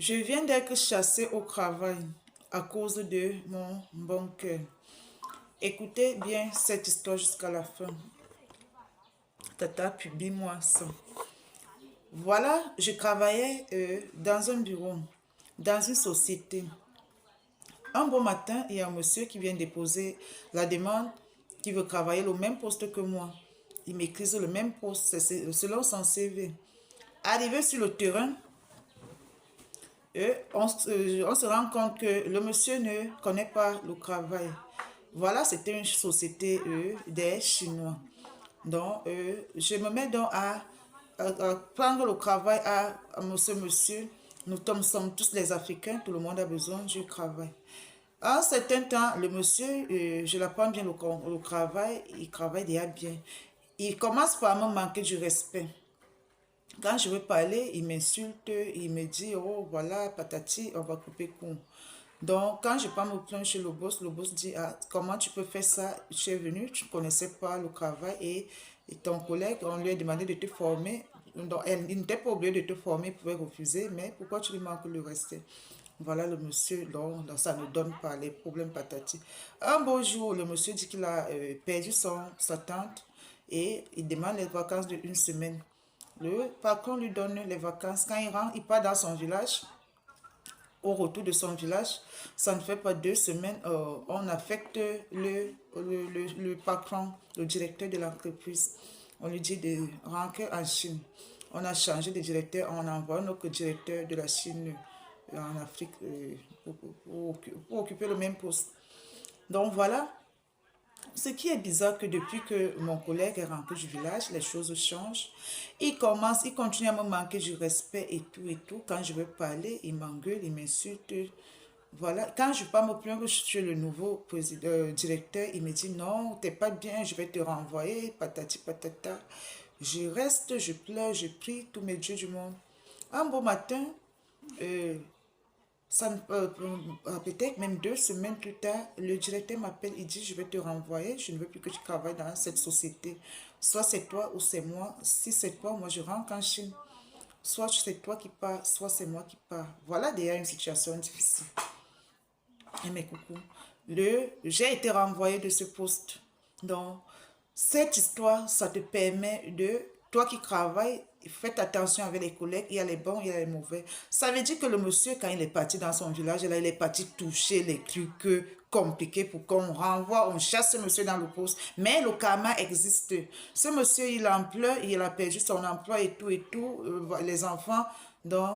Je viens d'être chassée au travail à cause de mon bon cœur. Écoutez bien cette histoire jusqu'à la fin. Tata, publie-moi ça. Voilà, je travaillais dans un bureau, dans une société. Un beau matin, il y a un monsieur qui vient déposer la demande, qui veut travailler le même poste que moi. Il maîtrise le même poste, c'est selon son CV. Arrivé sur le terrain, on se rend compte que le monsieur ne connaît pas le travail. Voilà, c'était une société des Chinois. Donc, je me mets donc à prendre le travail à ce monsieur. Nous sommes tous les Africains, tout le monde a besoin du travail. À un certain temps, le monsieur, je l'apprends bien le travail, il travaille déjà bien. Il commence par me manquer du respect. Quand je veux parler, il m'insulte, il me dit, oh voilà, patati, on va couper court. Donc, quand je prends me plaindre chez le boss dit, ah, comment tu peux faire ça? Tu es venu, tu ne connaissais pas le travail et ton collègue, on lui a demandé de te former. Donc, il n'était pas obligé de te former, il pouvait refuser, mais pourquoi tu lui manques le respect? Voilà le monsieur, donc ça ne donne pas les problèmes patati. Un beau jour, le monsieur dit qu'il a perdu sa tante et il demande les vacances de une semaine. Le patron lui donne les vacances. Quand il rentre, il part dans son village. Au retour de son village, ça ne fait pas 2 semaines, on affecte le patron, le directeur de l'entreprise. On lui dit de rentrer en Chine. On a changé de directeur, on envoie notre directeur de la Chine en Afrique pour occuper le même poste. Donc voilà, ce qui est bizarre que depuis que mon collègue est rentré du village, les choses changent. Il continue à me manquer du respect et tout et tout. Quand je veux parler, il m'engueule, il m'insulte. Voilà. Quand je pars me plaindre chez le nouveau directeur, il me dit non, t'es pas bien, je vais te renvoyer, patati patata. Je reste, je pleure, je prie tous mes dieux du monde. Un beau matin, euh, peut-être même 2 semaines plus tard, le directeur m'appelle, il dit, je vais te renvoyer, je ne veux plus que tu travailles dans cette société. Soit c'est toi ou c'est moi. Si c'est toi, moi je rentre en Chine. Soit c'est toi qui pars, soit c'est moi qui pars. Voilà déjà une situation difficile. Et mes coucou, j'ai été renvoyé de ce poste. Donc, cette histoire, ça te permet de, toi qui travailles, faites attention avec les collègues, il y a les bons, il y a les mauvais. Ça veut dire que le monsieur, quand il est parti dans son village, là, il est parti toucher les trucs compliqués pour qu'on renvoie, on chasse ce monsieur dans le poste. Mais le karma existe. Ce monsieur, il en pleure, il a perdu son emploi et tout, les enfants. Donc,